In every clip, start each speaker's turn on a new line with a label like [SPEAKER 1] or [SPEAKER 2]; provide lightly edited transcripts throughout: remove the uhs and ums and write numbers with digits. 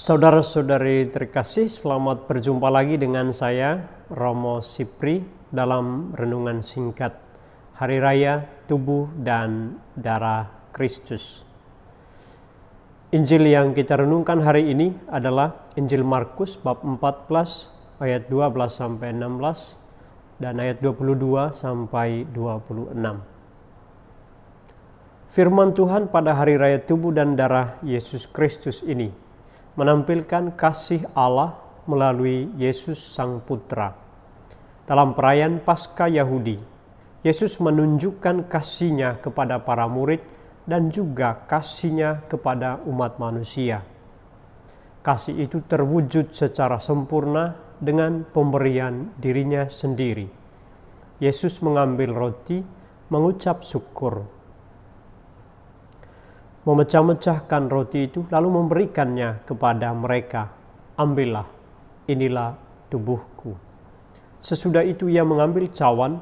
[SPEAKER 1] Saudara-saudari terkasih, selamat berjumpa lagi dengan saya, Romo Sipri, dalam renungan singkat Hari Raya Tubuh dan Darah Kristus. Injil yang kita renungkan hari ini adalah Injil Markus bab 14 ayat 12-16 dan ayat 22-26. Firman Tuhan pada Hari Raya Tubuh dan Darah Yesus Kristus ini menampilkan kasih Allah melalui Yesus Sang Putra. Dalam perayaan Paskah Yahudi, Yesus menunjukkan kasih-Nya kepada para murid dan juga kasih-Nya kepada umat manusia. Kasih itu terwujud secara sempurna dengan pemberian diri-Nya sendiri. Yesus mengambil roti, mengucap syukur, memecah-mecahkan roti itu lalu memberikannya kepada mereka. Ambillah, inilah tubuhku. Sesudah itu ia mengambil cawan,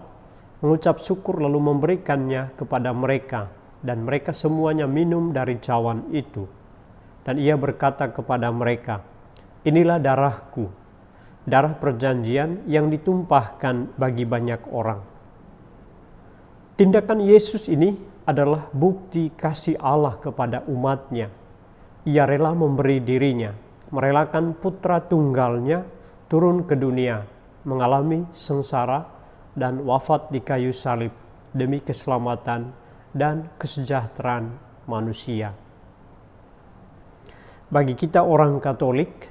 [SPEAKER 1] mengucap syukur lalu memberikannya kepada mereka, dan mereka semuanya minum dari cawan itu. Dan ia berkata kepada mereka, inilah darahku, darah perjanjian yang ditumpahkan bagi banyak orang. Tindakan Yesus ini adalah bukti kasih Allah kepada umat-Nya. Ia rela memberi diri-Nya, merelakan putra tunggal-Nya turun ke dunia, mengalami sengsara dan wafat di kayu salib demi keselamatan dan kesejahteraan manusia. Bagi kita orang Katolik,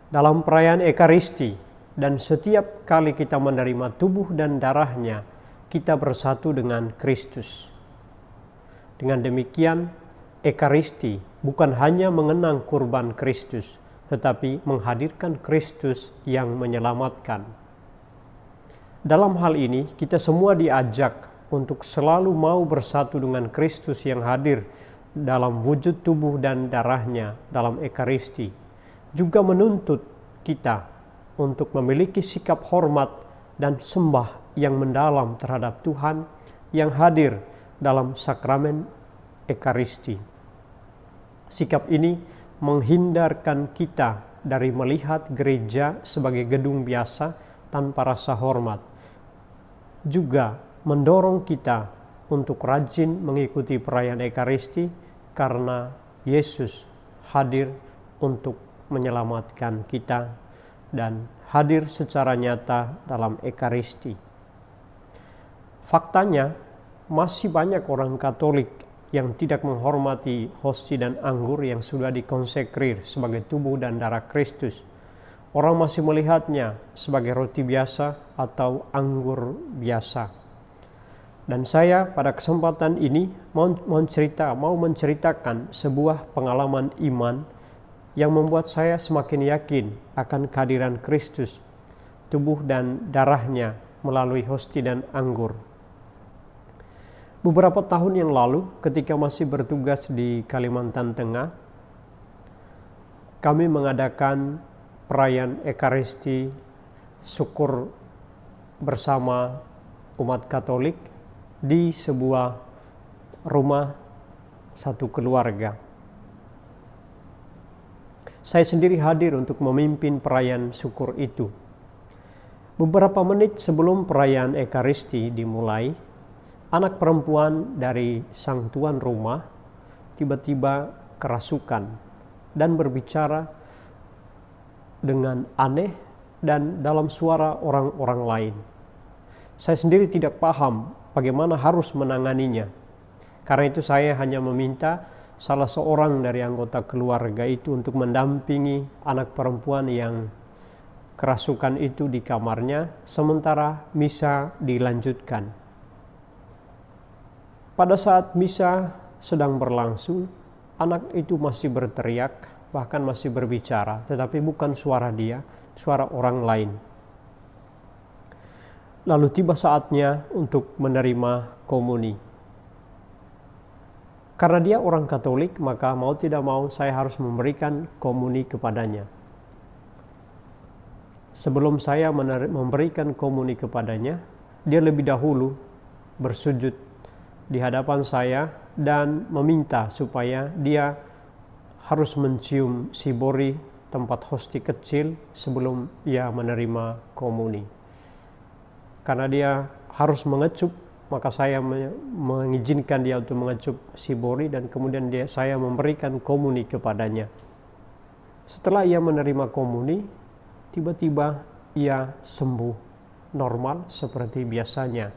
[SPEAKER 1] dalam perayaan Ekaristi dan setiap kali kita menerima tubuh dan darah-Nya, kita bersatu dengan Kristus. Dengan demikian, Ekaristi bukan hanya mengenang kurban Kristus, tetapi menghadirkan Kristus yang menyelamatkan. Dalam hal ini, kita semua diajak untuk selalu mau bersatu dengan Kristus yang hadir dalam wujud tubuh dan darah-Nya dalam Ekaristi. Juga menuntut kita untuk memiliki sikap hormat dan sembah yang mendalam terhadap Tuhan yang hadir dalam sakramen Ekaristi. Sikap ini menghindarkan kita dari melihat gereja sebagai gedung biasa tanpa rasa hormat. Juga mendorong kita untuk rajin mengikuti perayaan Ekaristi karena Yesus hadir untuk menyelamatkan kita dan hadir secara nyata dalam Ekaristi. Faktanya, masih banyak orang Katolik yang tidak menghormati hosti dan anggur yang sudah dikonsekrir sebagai tubuh dan darah Kristus. Orang masih melihatnya sebagai roti biasa atau anggur biasa. Dan saya pada kesempatan ini mau menceritakan sebuah pengalaman iman yang membuat saya semakin yakin akan kehadiran Kristus, tubuh dan darah-Nya melalui hosti dan anggur. Beberapa tahun yang lalu, ketika masih bertugas di Kalimantan Tengah, kami mengadakan perayaan Ekaristi syukur bersama umat Katolik di sebuah rumah satu keluarga. Saya sendiri hadir untuk memimpin perayaan syukur itu. Beberapa menit sebelum perayaan Ekaristi dimulai, anak perempuan dari sang tuan rumah tiba-tiba kerasukan dan berbicara dengan aneh dan dalam suara orang-orang lain. Saya sendiri tidak paham bagaimana harus menanganinya. Karena itu saya hanya meminta salah seorang dari anggota keluarga itu untuk mendampingi anak perempuan yang kerasukan itu di kamarnya sementara misa dilanjutkan. Pada saat misa sedang berlangsung, anak itu masih berteriak, bahkan masih berbicara, tetapi bukan suara dia, suara orang lain. Lalu tiba saatnya untuk menerima komuni. Karena dia orang Katolik, maka mau tidak mau saya harus memberikan komuni kepadanya. Sebelum saya memberikan komuni kepadanya, dia lebih dahulu bersujud di hadapan saya dan meminta supaya dia harus mencium sibori tempat hosti kecil sebelum ia menerima komuni. Karena dia harus mengecup, maka saya mengizinkan dia untuk mengecup sibori dan kemudian saya memberikan komuni kepadanya. Setelah ia menerima komuni, tiba-tiba ia sembuh normal seperti biasanya.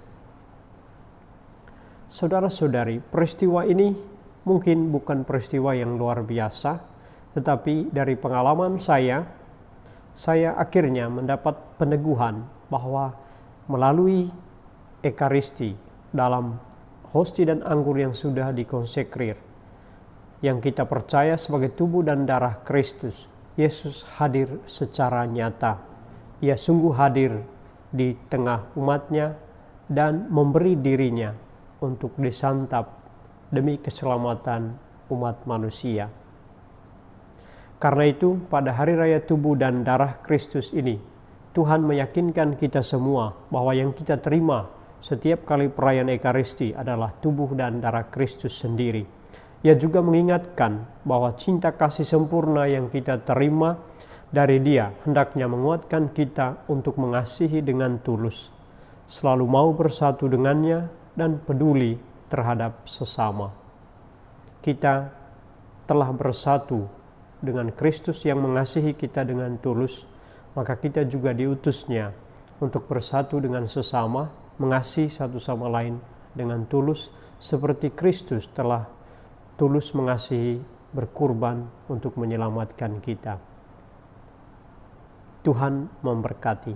[SPEAKER 1] Saudara-saudari, peristiwa ini mungkin bukan peristiwa yang luar biasa, tetapi dari pengalaman saya akhirnya mendapat peneguhan bahwa melalui Ekaristi dalam hosti dan anggur yang sudah dikonsekrir, yang kita percaya sebagai tubuh dan darah Kristus, Yesus hadir secara nyata. Ia sungguh hadir di tengah umatnya dan memberi dirinya untuk disantap demi keselamatan umat manusia. Karena itu, pada hari raya tubuh dan darah Kristus ini, Tuhan meyakinkan kita semua bahwa yang kita terima setiap kali perayaan Ekaristi adalah tubuh dan darah Kristus sendiri. Ia juga mengingatkan bahwa cinta kasih sempurna yang kita terima dari Dia hendaknya menguatkan kita untuk mengasihi dengan tulus, selalu mau bersatu dengannya dan peduli terhadap sesama. Kita telah bersatu dengan Kristus yang mengasihi kita dengan tulus, maka kita juga diutusnya untuk bersatu dengan sesama, mengasihi satu sama lain dengan tulus, seperti Kristus telah tulus mengasihi, berkurban untuk menyelamatkan kita. Tuhan memberkati.